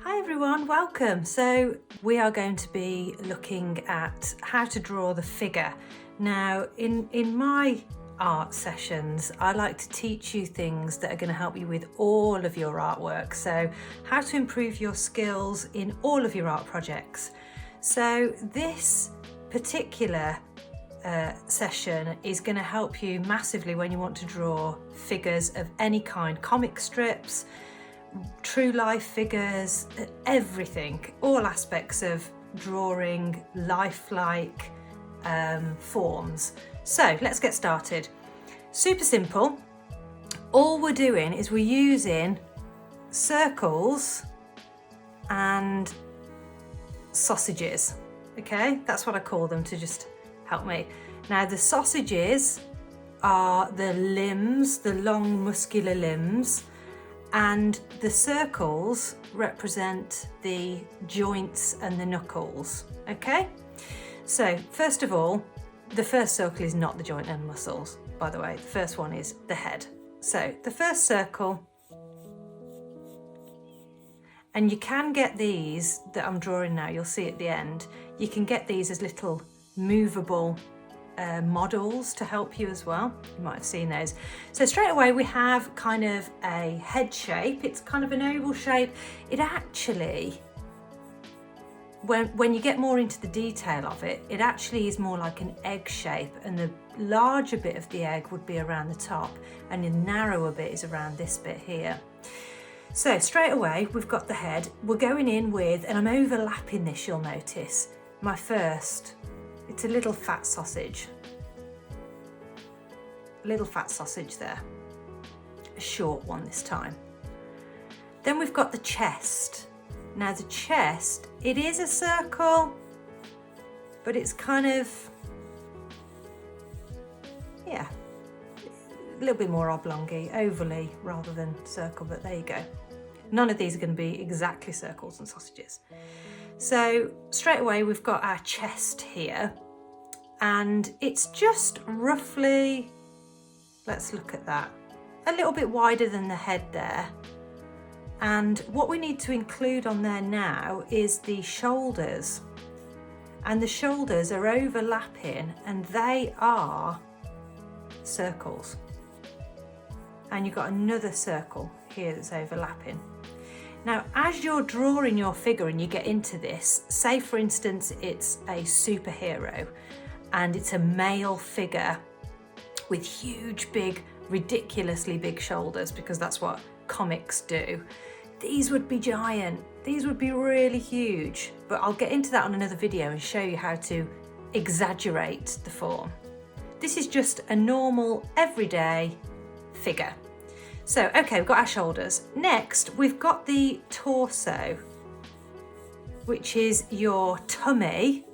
Hi everyone, welcome. So we are going to be looking at how to draw the figure. Now in my art sessions, I like to teach you things that are going to help you with all of your artwork. So how to improve your skills in all of your art projects. So this particular session is going to help you massively when you want to draw figures of any kind, comic strips, true life figures, everything, all aspects of drawing lifelike forms. So let's get started. Super simple. All we're doing is we're using circles and sausages. Okay, that's what I call them to just help me. Now the sausages are the limbs, the long muscular limbs, and the circles represent the joints and the knuckles. Okay, so first of all, the first circle is not the joint and muscles, by the way. The first one is the head. So the first circle, and you can get these that I'm drawing now, you'll see at the end, you can get these as little movable models to help you as well. You might have seen those. So straight away we have kind of a head shape. It's kind of an oval shape. It actually, when you get more into the detail of it, it actually is more like an egg shape, and the larger bit of the egg would be around the top and the narrower bit is around this bit here. So straight away we've got the head. We're going in with, and I'm overlapping this, you'll notice, my first, it's a little fat sausage. A little fat sausage there. A short one this time. Then we've got the chest. Now the chest, it is a circle, but it's kind of, yeah, a little bit more oblongy, ovally rather than circle, but there you go. None of these are going to be exactly circles and sausages. So straight away we've got our chest here, and it's just roughly, let's look at that, a little bit wider than the head there. And what we need to include on there now is the shoulders, and the shoulders are overlapping and they are circles. And you've got another circle here that's overlapping. Now, as you're drawing your figure and you get into this, say for instance, it's a superhero and it's a male figure with huge, big, ridiculously big shoulders, because that's what comics do. These would be giant. These would be really huge, but I'll get into that on another video and show you how to exaggerate the form. This is just a normal, everyday figure. So, okay, we've got our shoulders. Next, we've got the torso, which is your tummy,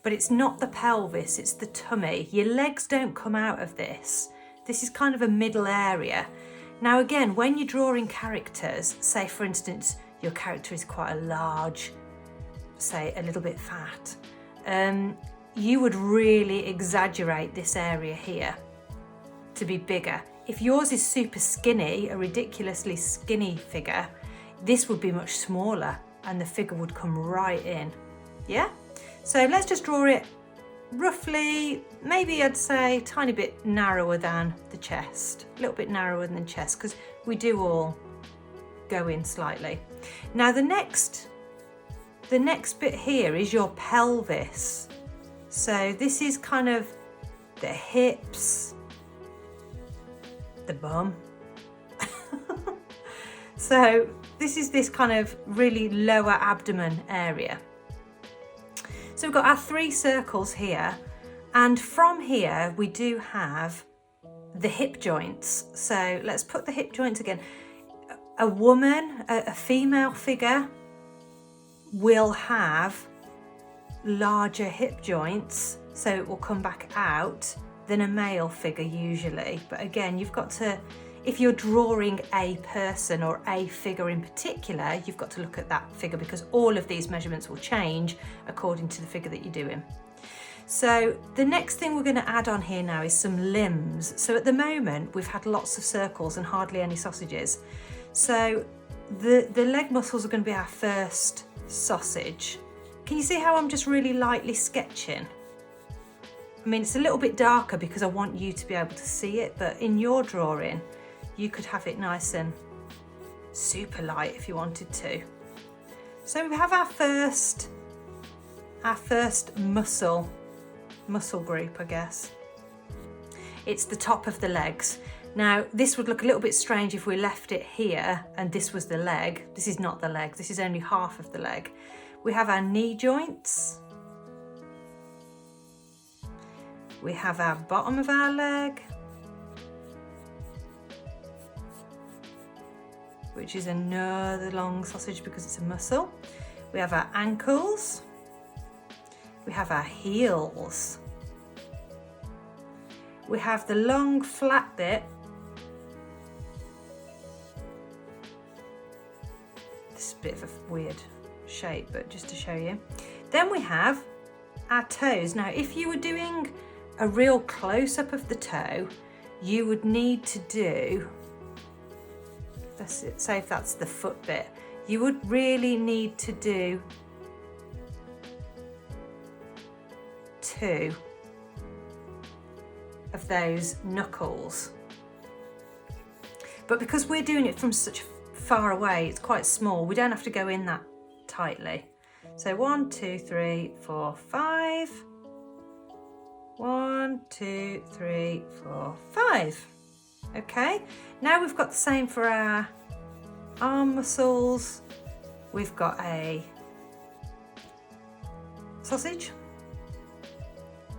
but it's not the pelvis, it's the tummy. Your legs don't come out of this. This is kind of a middle area. Now again, when you're drawing characters, say for instance, your character is quite a large, say a little bit fat, you would really exaggerate this area here to be bigger. If yours is super skinny, a ridiculously skinny figure, this would be much smaller and the figure would come right in. Yeah? So let's just draw it roughly, maybe I'd say a tiny bit narrower than the chest, a little bit narrower than the chest, because we do all go in slightly. Now the next bit here is your pelvis. So this is kind of the hips, the bum. So this is this kind of really lower abdomen area. So we've got our three circles here, and from here we do have the hip joints. So let's put the hip joints again. A woman, a female figure, will have larger hip joints, so it will come back out, than a male figure usually. But again, you've got to, if you're drawing a person or a figure in particular, you've got to look at that figure, because all of these measurements will change according to the figure that you're doing. So the next thing we're going to add on here now is some limbs. So at the moment we've had lots of circles and hardly any sausages. So the leg muscles are going to be our first sausage. Can you see how I'm just really lightly sketching? I mean, it's a little bit darker because I want you to be able to see it, but in your drawing, you could have it nice and super light if you wanted to. So we have our first muscle group, I guess. It's the top of the legs. Now, this would look a little bit strange if we left it here and this was the leg. This is not the leg, this is only half of the leg. We have our knee joints. We have our bottom of our leg, which is another long sausage because it's a muscle. We have our ankles. We have our heels. We have the long flat bit. This is a bit of a weird shape, but just to show you. Then we have our toes. Now, if you were doing a real close-up of the toe, you would need to do, let's say if that's the foot bit, you would really need to do 2 of those knuckles. But because we're doing it from such far away, it's quite small, we don't have to go in that tightly. So 1, 2, 3, 4, 5. 1, 2, 3, 4, 5. Okay, now we've got the same for our arm muscles. We've got a sausage,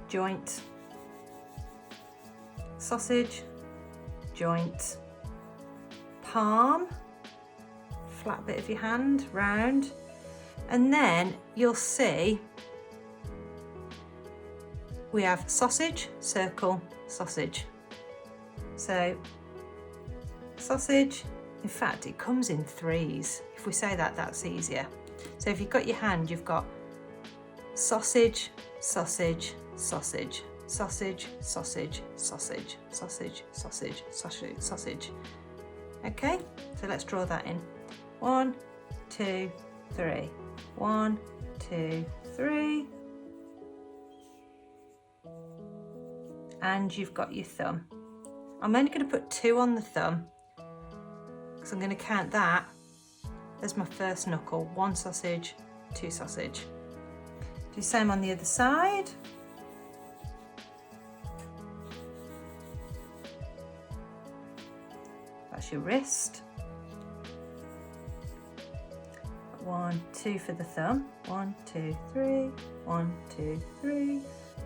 joint, sausage, joint, palm, flat bit of your hand, round, and then you'll see we have sausage, circle, sausage. So sausage, in fact, it comes in 3s. If we say that, that's easier. So if you've got your hand, you've got sausage, sausage, sausage, sausage, sausage, sausage, sausage, sausage, sausage, sausage. Okay, so let's draw that in. 1, 2, 3. 1, 2, 3. And you've got your thumb. I'm only going to put 2 on the thumb because I'm going to count that as my first knuckle. 1 sausage, 2 sausage. Do the same on the other side. That's your wrist. 1, 2 for the thumb. 1, 2, 3. 1, 2, 3.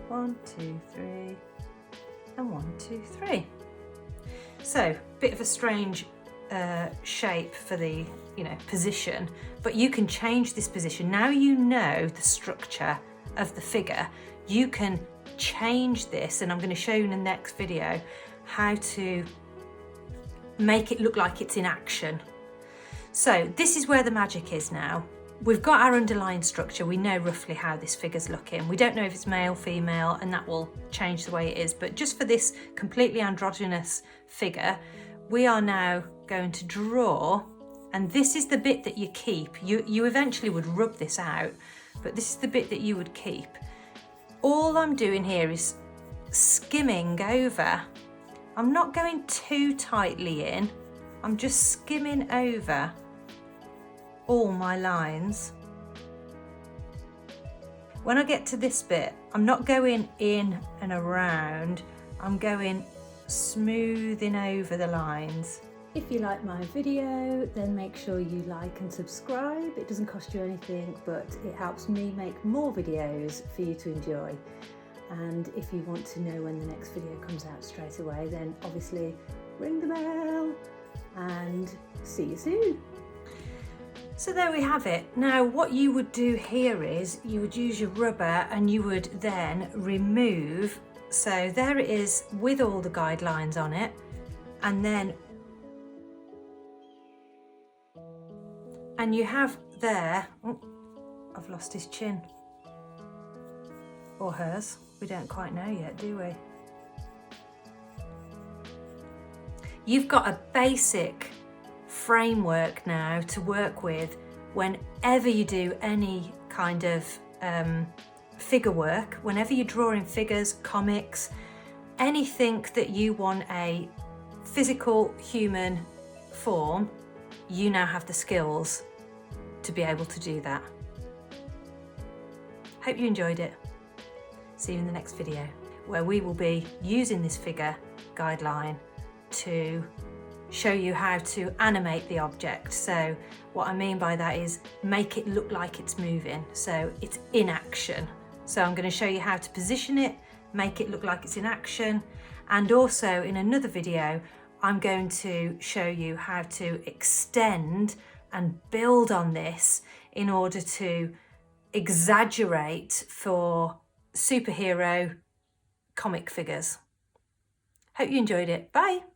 1, 2, 3. And 1, 2, 3. So, bit of a strange shape for the, position, but you can change this position. Now you know the structure of the figure, you can change this, and I'm going to show you in the next video how to make it look like it's in action. So this is where the magic is now. We've got our underlying structure, we know roughly how this figure's looking. We don't know if it's male, female, and that will change the way it is, but just for this completely androgynous figure, we are now going to draw, and this is the bit that you keep. You eventually would rub this out, but this is the bit that you would keep. All I'm doing here is skimming over. I'm not going too tightly in, I'm just skimming over all my lines. When I get to this bit, I'm not going in and around, I'm going smoothing over the lines. If you like my video, then make sure you like and subscribe. It doesn't cost you anything, but it helps me make more videos for you to enjoy. And if you want to know when the next video comes out straight away, then obviously ring the bell, and see you soon. So there we have it. Now what you would do here is you would use your rubber and you would then remove, so there it is with all the guidelines on it, and then you have there, oh, I've lost his chin, or hers, we don't quite know yet, do we? You've got a basic framework now to work with whenever you do any kind of figure work, whenever you're drawing figures, comics, anything that you want a physical human form, you now have the skills to be able to do that. Hope you enjoyed it. See you in the next video, where we will be using this figure guideline to show you how to animate the object. So what I mean by that is make it look like it's moving, so it's in action. So I'm going to show you how to position it, make it look like it's in action, and also in another video I'm going to show you how to extend and build on this in order to exaggerate for superhero comic figures. Hope you enjoyed it. Bye.